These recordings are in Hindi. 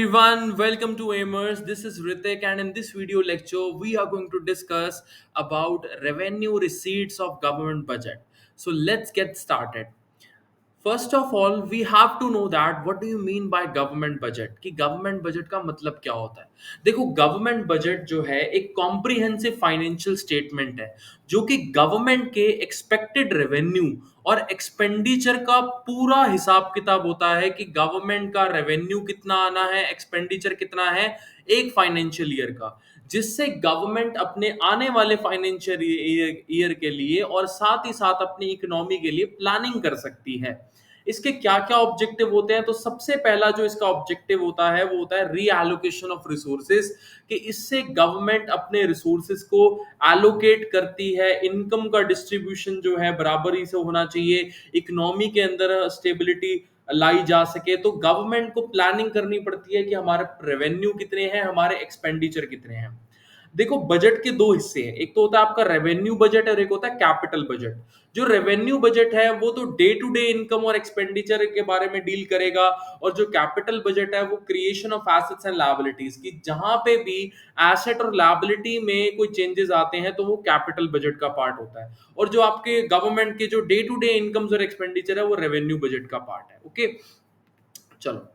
everyone, welcome to Amers. This is Ritik, and in this video lecture, we are going to discuss about revenue receipts of government budget. So let's get started. First of all we have to know that what do you mean by government budget कि गवर्नमेंट बजट का मतलब क्या होता है। देखो, गवर्नमेंट बजट जो है एक कॉम्प्रिहेंसिव फाइनेंशियल स्टेटमेंट है जो कि गवर्नमेंट के एक्सपेक्टेड रेवेन्यू और एक्सपेंडिचर का पूरा हिसाब किताब होता है कि गवर्नमेंट का रेवेन्यू कितना आना है, एक्सपेंडिचर कितना है एक फाइनेंशियल ईयर का, जिससे गवर्नमेंट अपने आने वाले फाइनेंशियल ईयर के लिए और साथ ही साथ अपनी इकोनॉमी के लिए प्लानिंग कर सकती है। इसके क्या क्या ऑब्जेक्टिव होते हैं, तो सबसे पहला जो इसका ऑब्जेक्टिव होता है वो होता है रीएलोकेशन ऑफ रिसोर्सेज, कि इससे गवर्नमेंट अपने रिसोर्सेज को एलोकेट करती है। इनकम का डिस्ट्रीब्यूशन जो है बराबरी से होना चाहिए, इकोनॉमी के अंदर स्टेबिलिटी लाई जा सके, तो गवर्नमेंट को प्लानिंग करनी पड़ती है कि हमारे रेवेन्यू कितने हैं, हमारे एक्सपेंडिचर कितने हैं। देखो, बजट के दो हिस्से हैं, एक तो होता है आपका रेवेन्यू बजट और एक होता है कैपिटल बजट। जो रेवेन्यू बजट है वो तो डे टू डे इनकम और एक्सपेंडिचर के बारे में डील करेगा, और जो कैपिटल बजट है वो creation of assets and liabilities की, जहां पे भी एसेट और लायबिलिटी में कोई चेंजेस आते हैं तो वो कैपिटल बजट का पार्ट होता है। और जो आपके गवर्नमेंट के जो डे टू डे इनकम्स और एक्सपेंडिचर है वो रेवेन्यू बजट का पार्ट है। ओके, चलो।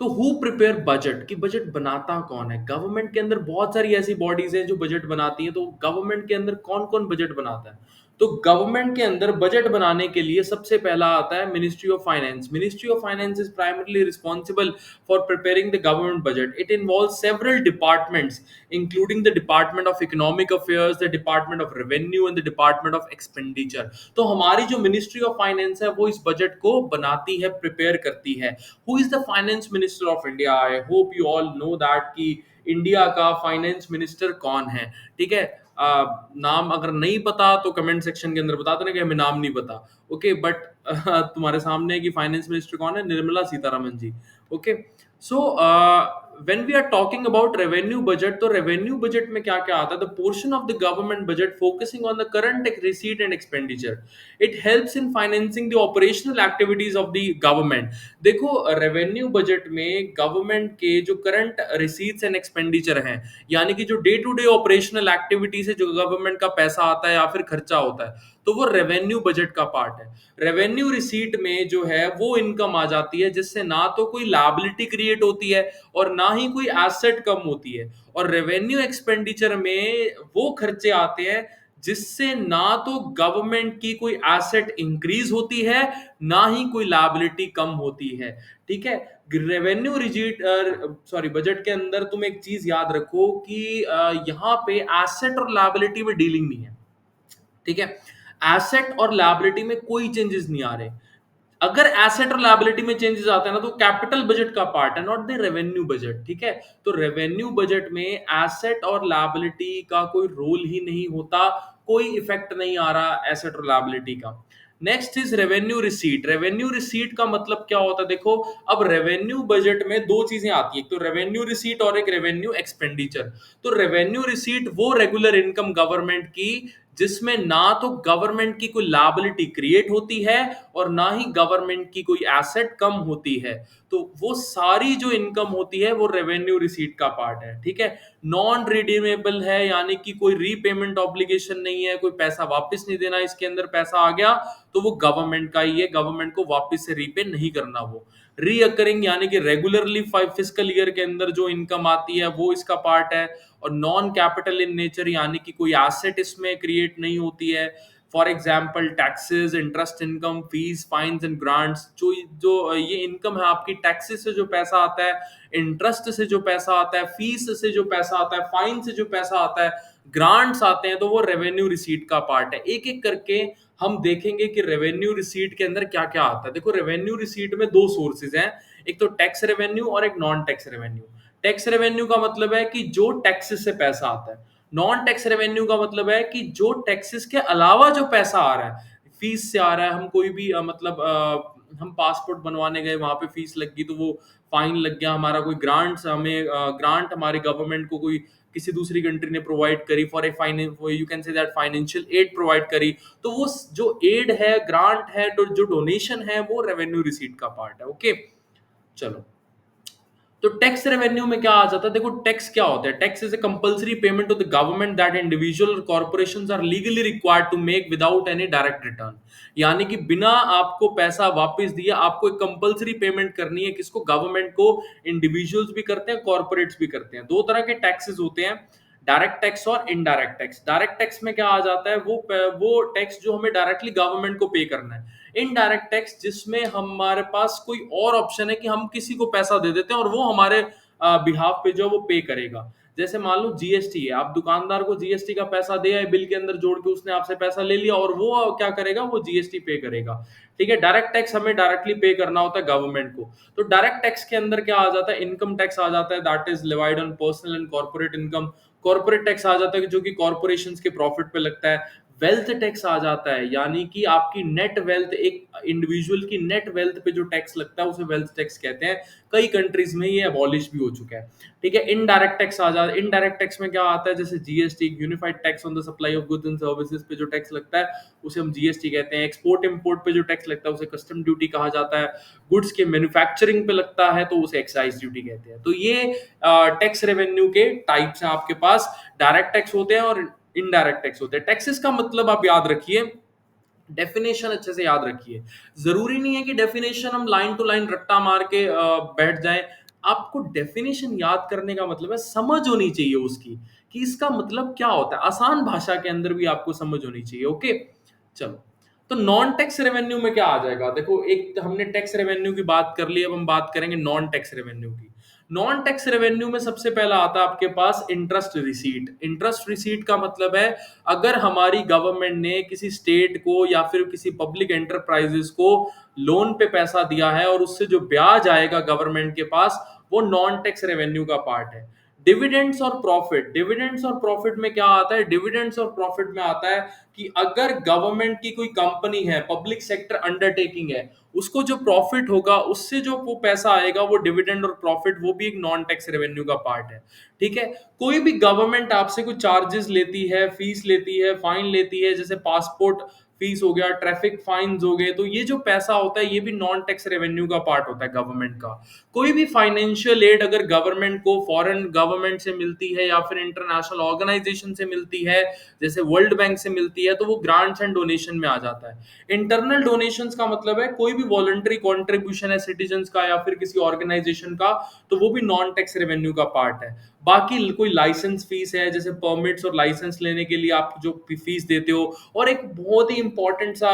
तो हु प्रिपेयर बजट, कि बजट बनाता कौन है। गवर्नमेंट के अंदर बहुत सारी ऐसी बॉडीज हैं जो बजट बनाती हैं, तो गवर्नमेंट के अंदर कौन कौन बजट बनाता है। तो गवर्नमेंट के अंदर बजट बनाने के लिए सबसे पहला आता है ministry of finance. Ministry of finance is primarily responsible for preparing the government budget. It involve several departments including the department of economic affairs, the department of revenue and the department of expenditure. तो हमारी जो मिनिस्ट्री ऑफ फाइनेंस है वो इस बजट को बनाती है, प्रिपेयर करती है। Who is the finance minister of India? I hope you all know that कि इंडिया का फाइनेंस मिनिस्टर कौन है। ठीक है, नाम अगर नहीं पता तो कमेंट सेक्शन के अंदर बता देना कि हमें नाम नहीं पता। ओके, बट तुम्हारे सामने है कि फाइनेंस मिनिस्टर कौन है, Nirmala Sitharaman ji. Okay, so when we are talking about revenue budget, तो revenue budget में क्या क्या आता है? The portion of the government budget focusing on the current receipt and expenditure. It helps in financing the operational activities of the government. देखो, revenue budget में government के जो current receipts and expenditure हैं, यानी कि जो day to day operational activities है, जो government का पैसा आता है या फिर खर्चा होता है, तो वो रेवेन्यू बजट का पार्ट है। रेवेन्यू रिसीट में जो है वो इनकम आ जाती है जिससे ना तो कोई लायबिलिटी क्रिएट होती है और ना ही कोई एसेट कम होती है। और रेवेन्यू एक्सपेंडिचर में वो खर्चे आते हैं जिससे ना तो गवर्नमेंट की कोई एसेट इंक्रीज होती है, ना ही कोई लायबिलिटी कम होती है। ठीक है, रेवेन्यू रिजीट सॉरी बजट के अंदर तुम एक चीज याद रखो कि यहाँ पे एसेट और लायबिलिटी में डीलिंग नहीं है। ठीक है, एसेट और लायबिलिटी में कोई चेंजेस नहीं आ रहे। अगर एसेट और लायबिलिटी में चेंजेस आते हैं ना तो कैपिटल बजट का पार्ट है, नॉट द रेवेन्यू बजट। ठीक है, तो रेवेन्यू बजट में एसेट और लायबिलिटी का कोई रोल ही नहीं होता, कोई इफेक्ट नहीं आ रहा एसेट और लायबिलिटी का। Next is revenue receipt. Revenue receipt का मतलब क्या होता है? देखो, अब रेवेन्यू बजट में दो चीजें आती है, एक तो रेवेन्यू रिसीट और एक रेवेन्यू एक्सपेंडिचर। तो रेवेन्यू रिसीट वो रेगुलर इनकम गवर्नमेंट की जिसमें ना तो गवर्नमेंट की कोई लायबिलिटी क्रिएट होती है और ना ही गवर्नमेंट की कोई एसेट कम होती है। तो वो सारी जो इनकम होती है वो रेवेन्यू रिसीट का पार्ट है। ठीक है, नॉन रिडीमेबल है, यानी कि कोई रीपेमेंट ऑब्लिगेशन नहीं है, कोई पैसा वापस नहीं देना। इसके अंदर पैसा आ गया तो वो गवर्नमेंट का ही है, गवर्नमेंट को वापस से रीपे नहीं करना। वो रीअकरिंग यानी कि रेगुलरली फिस्कल ईयर के अंदर जो इनकम आती है वो इसका पार्ट है। और नॉन कैपिटल इन नेचर, यानी कि कोई एसेट इसमें क्रिएट नहीं होती है। For example taxes, interest income, fees, fines and grants. जो जो ये इनकम है आपकी, टैक्सेस से जो पैसा आता है, इंटरेस्ट से जो पैसा आता है, फीस से जो पैसा आता है, फाइन से जो पैसा आता है, ग्रांट्स आते हैं, तो वो रेवेन्यू रिसीट का पार्ट है। एक एक करके हम देखेंगे कि रेवेन्यू रिसीट के अंदर क्या क्या आता है। देखो, रेवेन्यू रिसीट में दो सोर्सेज हैं, एक तो टैक्स रेवेन्यू और एक non tax revenue. Tax revenue का मतलब है कि जो टैक्सेस से पैसा आता है। नॉन टैक्स रेवेन्यू का मतलब है कि जो टैक्सेस के अलावा जो पैसा आ रहा है, फीस से आ रहा है। हम कोई भी हम पासपोर्ट बनवाने गए, वहां पे फीस लग गई तो वो फाइन लग गया हमारा। कोई ग्रांट्स हमें ग्रांट हमारे गवर्नमेंट को कोई किसी दूसरी कंट्री ने प्रोवाइड करी, for a finance, you can say that financial aid provide करी, तो वो जो एड है, ग्रांट है, जो डोनेशन है, वो रेवेन्यू रिसीट का पार्ट है। ओके, चलो। तो टैक्स रेवेन्यू में क्या आ जाता है? देखो टैक्स क्या होता है? Tax is a compulsory payment to the government that individual और corporations are legally required to make without any direct return. यानी कि बिना आपको पैसा वापस दिए आपको एक कंपल्सरी पेमेंट करनी है। किसको? गवर्नमेंट को। इंडिविजुअल्स भी करते हैं, कॉर्पोरेट्स भी करते हैं। दो तरह के टैक्सेस होते हैं, डायरेक्ट टैक्स और इनडायरेक्ट टैक्स। डायरेक्ट टैक्स में क्या आ जाता है? वो टैक्स जो हमें डायरेक्टली गवर्नमेंट को पे करना है। इनडायरेक्ट टैक्स जिसमें हमारे पास कोई और ऑप्शन है कि हम किसी को पैसा दे देते हैं और वो हमारे बिहाफ पे जो है वो पे करेगा। जैसे मान लो जीएसटी है, आप दुकानदार को जीएसटी का पैसा दे आए, बिल के अंदर जोड़ के उसने आपसे पैसा ले लिया और वो क्या करेगा? वो जीएसटी पे करेगा। ठीक है। डायरेक्ट टैक्स हमें डायरेक्टली पे करना होता है गवर्नमेंट को। तो डायरेक्ट टैक्स के अंदर क्या आ जाता है? इनकम टैक्स आ जाता है, that is levied on personal and corporate income. Corporate tax आ जाता है जो कि कॉर्पोरेशन के प्रॉफिट पे लगता है। वेल्थ टैक्स आ जाता है, यानी कि आपकी नेट वेल्थ, एक इंडिविजुअल की नेट वेल्थ पे जो टैक्स लगता है उसे वेल्थ टैक्स कहते हैं। कई कंट्रीज में ये अबॉलिश भी हो चुका है। ठीक है। इनडायरेक्ट टैक्स आ जाता है। इनडायरेक्ट टैक्स में क्या आता है? जैसे GST, unified tax on the supply of goods and services पे जो टैक्स लगता है उसे हम जीएसटी कहते हैं। एक्सपोर्ट इंपोर्ट पे जो टैक्स लगता है उसे कस्टम ड्यूटी कहा जाता है। गुड्स के मैन्युफैक्चरिंग पे लगता है तो उसे एक्साइज ड्यूटी कहते हैं। तो ये टैक्स रेवेन्यू के टाइप्स हैं आपके पास। डायरेक्ट टैक्स होते हैं और इनडायरेक्ट टैक्स होते हैं। टैक्सेस का मतलब आप याद रखिए, डेफिनेशन अच्छे से याद रखिए। जरूरी नहीं है कि डेफिनेशन हम लाइन टू लाइन रट्टा मार के बैठ जाएं। आपको डेफिनेशन याद करने का मतलब है समझ होनी चाहिए उसकी, कि इसका मतलब क्या होता है। आसान भाषा के अंदर भी आपको समझ होनी चाहिए। ओके, चलो। तो नॉन टैक्स रेवेन्यू में क्या आ जाएगा? देखो, एक हमने टैक्स रेवेन्यू की बात कर ली, अब हम बात करेंगे नॉन टैक्स रेवेन्यू की। नॉन टैक्स रेवेन्यू में सबसे पहला आता है आपके पास इंटरेस्ट रिसीट। इंटरेस्ट रिसीट का मतलब है, अगर हमारी गवर्नमेंट ने किसी स्टेट को या फिर किसी पब्लिक एंटरप्राइजेस को लोन पे पैसा दिया है और उससे जो ब्याज आएगा गवर्नमेंट के पास, वो नॉन टैक्स रेवेन्यू का पार्ट है। डिविडेंड्स और प्रॉफिट, डिविडेंड्स और प्रॉफिट में क्या आता है? डिविडेंड्स और प्रॉफिट में आता है कि अगर गवर्नमेंट की कोई कंपनी है, पब्लिक सेक्टर अंडरटेकिंग है, उसको जो प्रॉफिट होगा उससे जो वो पैसा आएगा, वो डिविडेंड और प्रॉफिट, वो भी एक नॉन टैक्स रेवेन्यू का पार्ट है। ठीक है। कोई भी गवर्नमेंट आपसे कुछ चार्जेस लेती है, फीस लेती है, फाइन लेती है, जैसे पासपोर्ट फीस हो गया, ट्रैफिक फाइन्स हो गए, तो ये जो पैसा होता है ये भी नॉन टैक्स रेवेन्यू का पार्ट होता है गवर्नमेंट का। कोई भी फाइनेंशियल एड अगर गवर्नमेंट को फॉरेन गवर्नमेंट से मिलती है या फिर इंटरनेशनल ऑर्गेनाइजेशन से मिलती है, जैसे वर्ल्ड बैंक से मिलती है, तो वो ग्रांट्स एंड डोनेशन में आ जाता है। इंटरनल डोनेशंस का मतलब है कोई भी वॉलंटरी कॉन्ट्रीब्यूशन है सिटीजन्स का या फिर किसी ऑर्गेनाइजेशन का, तो वो भी नॉन टैक्स रेवेन्यू का पार्ट है। बाकी कोई लाइसेंस फीस है, जैसे परमिट्स और लाइसेंस लेने के लिए आप जो फीस देते हो। और एक बहुत ही इंपॉर्टेंट सा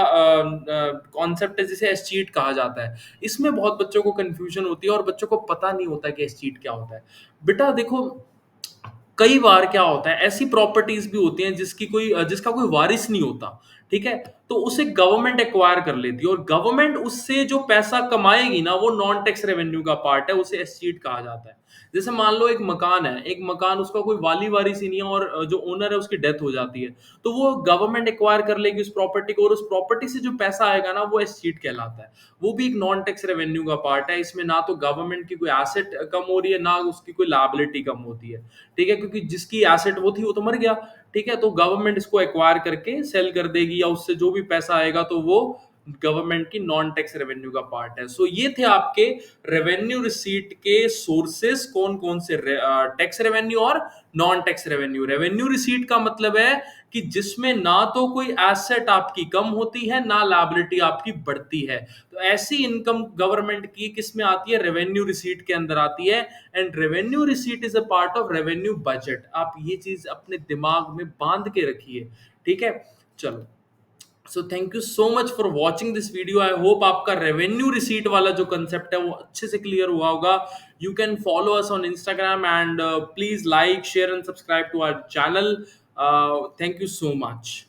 कॉन्सेप्ट है जिसे एसचीट कहा जाता है। इसमें बहुत बच्चों को कंफ्यूजन होती है और बच्चों को पता नहीं होता कि एसचीट क्या होता है। बेटा देखो, कई बार क्या होता है, ऐसी प्रॉपर्टीज भी होती हैं जिसका कोई वारिस नहीं होता। ठीक है। तो उसे गवर्नमेंट एक्वायर कर लेती है और गवर्नमेंट उससे जो पैसा कमाएगी ना, वो नॉन टैक्स रेवेन्यू का पार्ट है, उसे एस्टीट कहा जाता है। जैसे मान लो एक मकान है, एक मकान उसका कोई वाली वारिस ही नहीं है और जो ओनर है उसकी डेथ हो जाती है, तो वो गवर्नमेंट एक्वायर कर लेगी उस प्रॉपर्टी को और उस प्रॉपर्टी से जो पैसा आएगा ना, वो एस्टीट कहलाता है। वो भी एक नॉन टैक्स रेवेन्यू का पार्ट है। इसमें ना तो गवर्नमेंट की कोई एसेट कम हो रही है, ना उसकी कोई लायबिलिटी कम होती है। ठीक है। क्योंकि जिसकी एसेट वो थी वो तो मर गया। ठीक है। तो गवर्नमेंट इसको एक्वायर करके सेल कर देगी या उससे जो भी पैसा आएगा तो वो गवर्नमेंट की नॉन टैक्स रेवेन्यू का पार्ट है। सो ये थे आपके रेवेन्यू रिसीट के सोर्सेस, कौन कौन से, टैक्स रेवेन्यू और non tax revenue. Revenue receipt का मतलब है कि जिसमें ना तो कोई एसेट आपकी कम होती है, ना लायबिलिटी आपकी बढ़ती है। तो ऐसी इनकम गवर्नमेंट की किस में आती है? रेवेन्यू रिसीट के अंदर आती है। And revenue receipt is a part of revenue budget. आप ये चीज अपने दिमाग में बांध के रखिए। ठीक है। चलो, so thank you so much for watching this video. I hope आपका रेवेन्यू रिसीट वाला जो कंसेप्ट है वो अच्छे से क्लियर हुआ होगा। You can follow us on Instagram and please like, share and subscribe to our channel. Thank you so much.